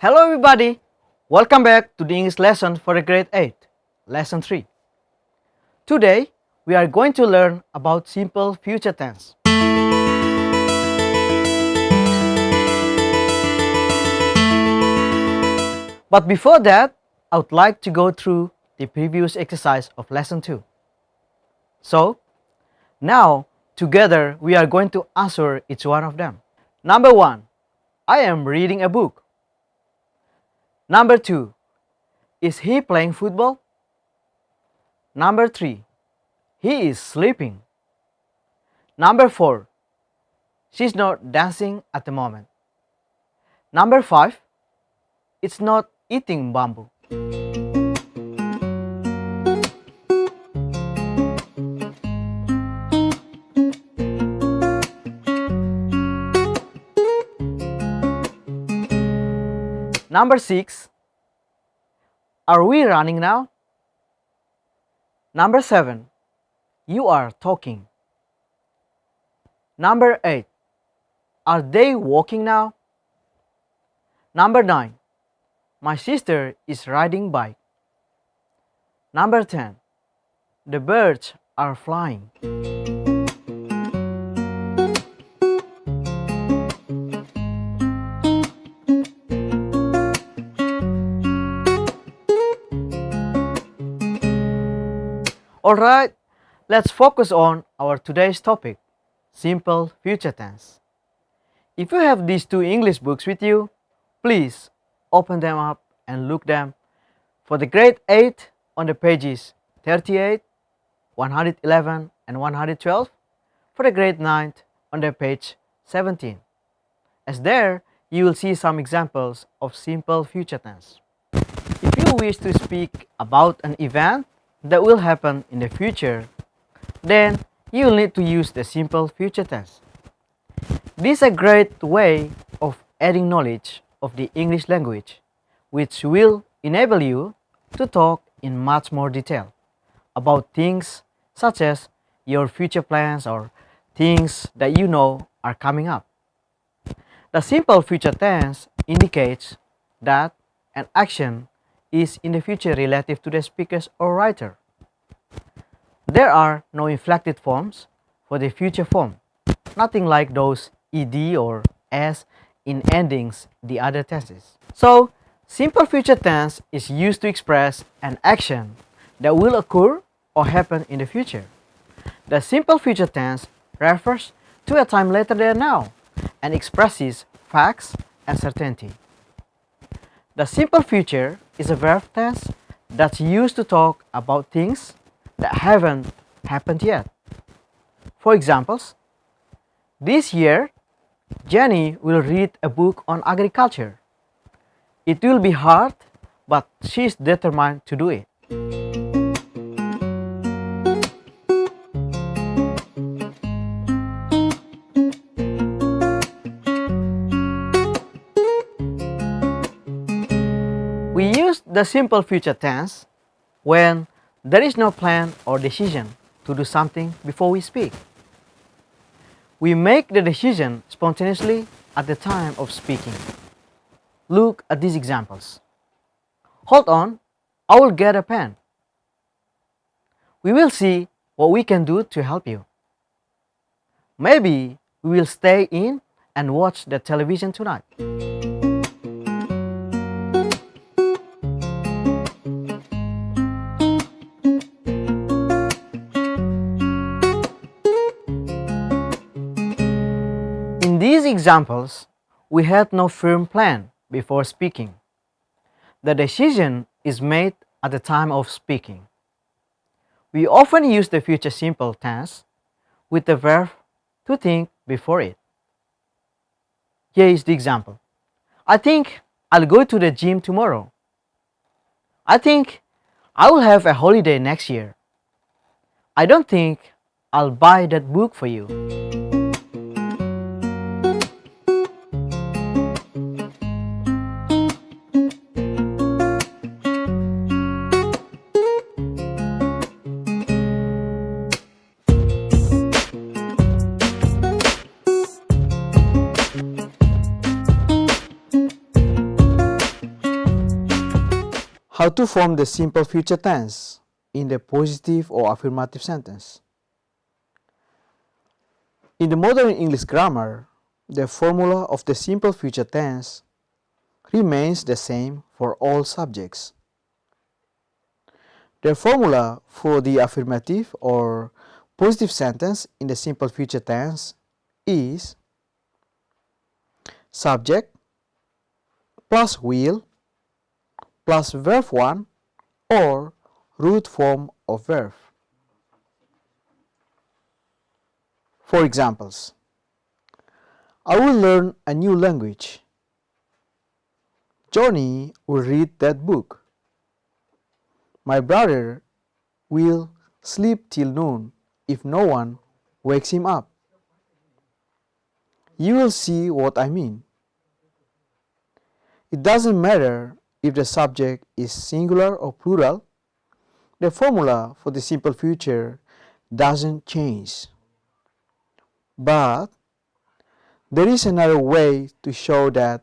Hello everybody, welcome back to the English lesson for the grade 8, lesson 3. Today we are going to learn about simple future tense. But before that, I would like to go through the previous exercise of lesson 2. So, now together we are going to answer each one of them. Number 1, I am reading a book. Number 2, is he playing football? Number 3, he is sleeping. Number 4, she's not dancing at the moment. Number 5, it's not eating bamboo. Number 6, are we running now? Number 7, you are talking. Number 8, are they walking now? Number 9, my sister is riding bike. Number 10, the birds are flying. Alright, let's focus on our today's topic, simple future tense. If you have these two English books with you, please open them up and look them. For the grade 8 on the pages 38, 111 and 112. For the grade 9 on the page 17. As there, you will see some examples of simple future tense. If you wish to speak about an event that will happen in the future, then you will need to use the simple future tense. This is a great way of adding knowledge of the English language, which will enable you to talk in much more detail about things such as your future plans or things that you know are coming up. The simple future tense indicates that an action is in the future relative to the speakers or writer. There are no inflected forms for the future form, nothing like those ed or s in endings the other tenses. So, simple future tense is used to express an action that will occur or happen in the future. The simple future tense refers to a time later than now and expresses facts and certainty. The simple future is a verb tense that's used to talk about things that haven't happened yet. For examples, this year, Jenny will read a book on agriculture. It will be hard, but she's determined to do it. We use the simple future tense when there is no plan or decision to do something before we speak. We make the decision spontaneously at the time of speaking. Look at these examples. Hold on, I will get a pen. We will see what we can do to help you. Maybe we will stay in and watch the television tonight. In these examples, we had no firm plan before speaking. The decision is made at the time of speaking. We often use the future simple tense with the verb to think before it. Here is the example. I think I'll go to the gym tomorrow. I think I will have a holiday next year. I don't think I'll buy that book for you. How to form the simple future tense in the positive or affirmative sentence. In the modern English grammar, the formula of the simple future tense remains the same for all subjects. The formula for the affirmative or positive sentence in the simple future tense is subject plus will plus verb 1 or root form of verb. For examples, I will learn a new language. Johnny will read that book. My brother will sleep till noon if no one wakes him up. You will see what I mean. It doesn't matter if the subject is singular or plural, the formula for the simple future doesn't change. But there is another way to show that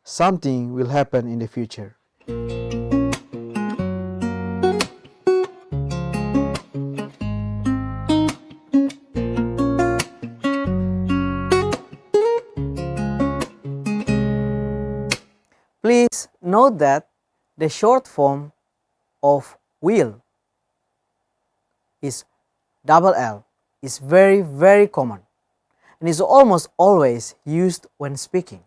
something will happen in the future. Please note that the short form of will is double L is very common and is almost always used when speaking.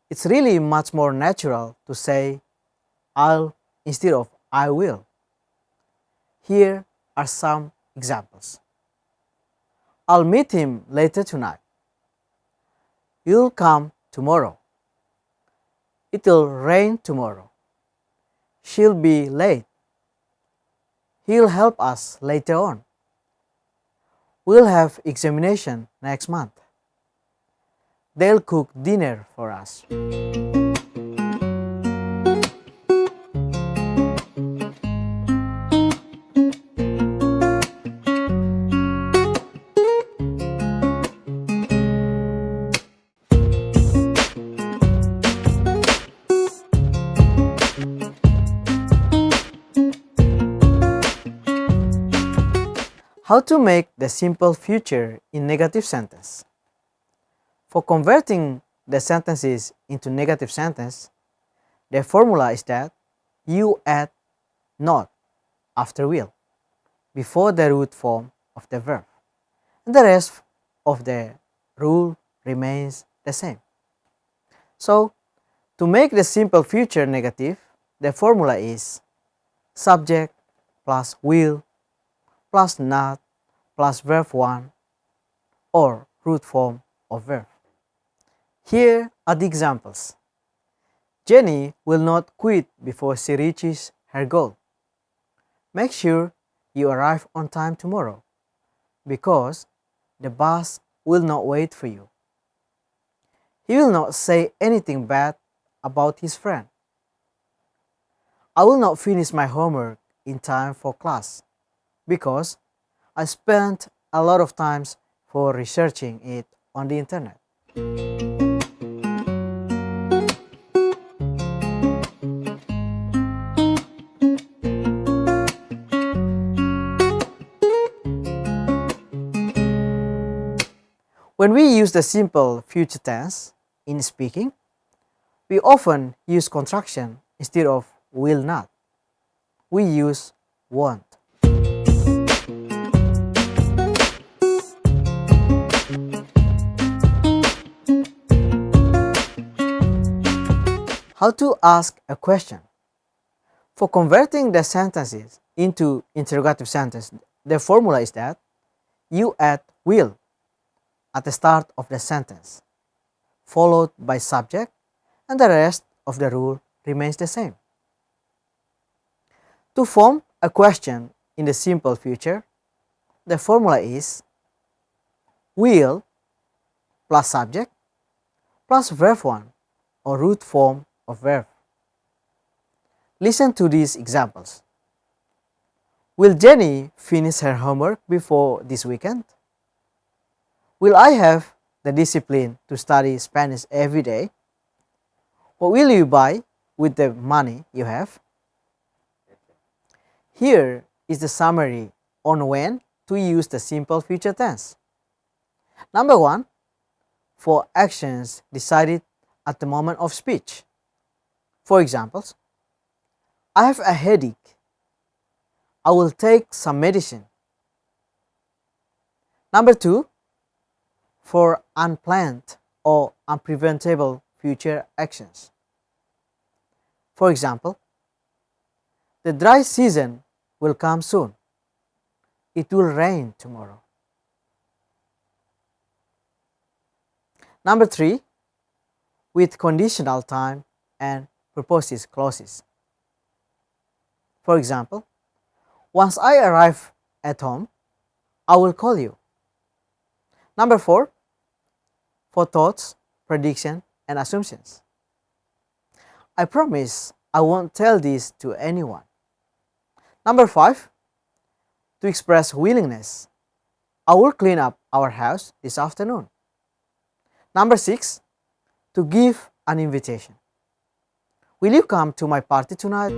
It's really much more natural to say I'll instead of I will. Here are some examples. I'll meet him later tonight. You'll come tomorrow. It'll rain tomorrow. She'll be late. He'll help us later on. We'll have examination next month. They'll cook dinner for us. How to make the simple future in negative sentence. For converting the sentences into negative sentence, the formula is that you add not after will before the root form of the verb, and the rest of the rule remains the same. So, to make the simple future negative, the formula is subject plus will plus not plus verb 1 or root form of verb. Here are the examples. Jenny will not quit before she reaches her goal. Make sure you arrive on time tomorrow because the bus will not wait for you. He will not say anything bad about his friend. I will not finish my homework in time for class because I spent a lot of time for researching it on the internet. When we use the simple future tense in speaking, we often use contraction instead of will not. We use won't. How to ask a question. For converting the sentences into interrogative sentence, the formula is that you add will at the start of the sentence, followed by subject, and the rest of the rule remains the same. To form a question in the simple future, the formula is will plus subject plus verb 1 or root form of verb. Listen to these examples. Will Jenny finish her homework before this weekend? Will I have the discipline to study Spanish every day? What will you buy with the money you have? Here is the summary on when to use the simple future tense. Number 1, for actions decided at the moment of speech. For examples, I have a headache. I will take some medicine. Number 2, for unplanned or unpreventable future actions. For example, the dry season will come soon. It will rain tomorrow. Number 3, with conditional time and purposes clauses. For example, once I arrive at home, I will call you. Number 4, for thoughts, prediction, and assumptions. I promise I won't tell this to anyone. Number 5, to express willingness. I will clean up our house this afternoon. Number 6, to give an invitation. Will you come to my party tonight?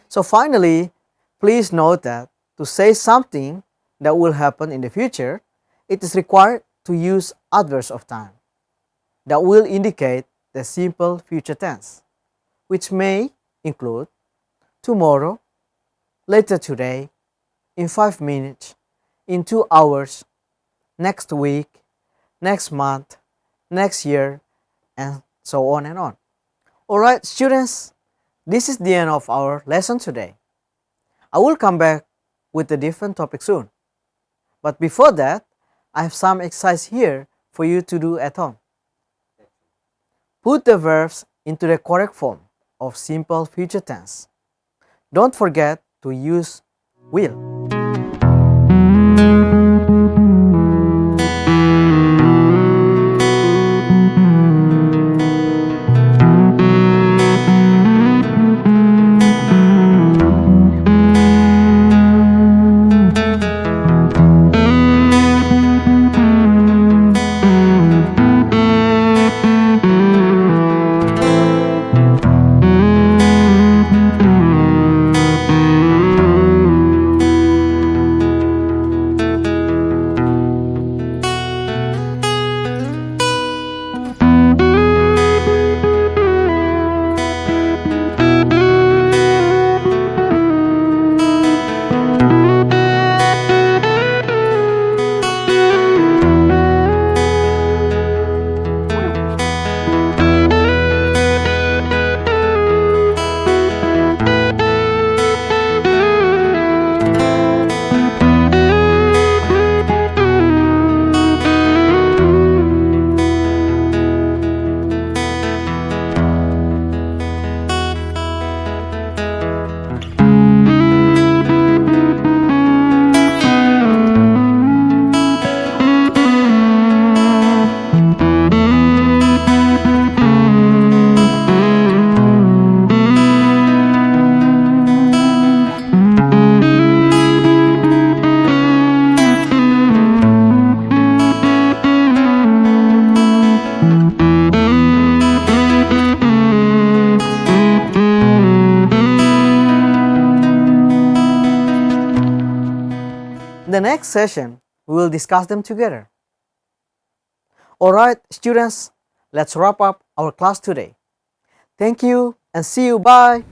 So finally, please note that to say something that will happen in the future, it is required to use adverbs of time that will indicate the simple future tense, which may include tomorrow, later today, in 5 minutes, in 2 hours, next week, next month, next year, and so on and on. Alright, students, this is the end of our lesson today. I will come back with a different topic soon. But before that, I have some exercise here for you to do at home. Put the verbs into the correct form of simple future tense. Don't forget to use will. In the next session, we will discuss them together. Alright, students, let's wrap up our class today. Thank you and see you. Bye.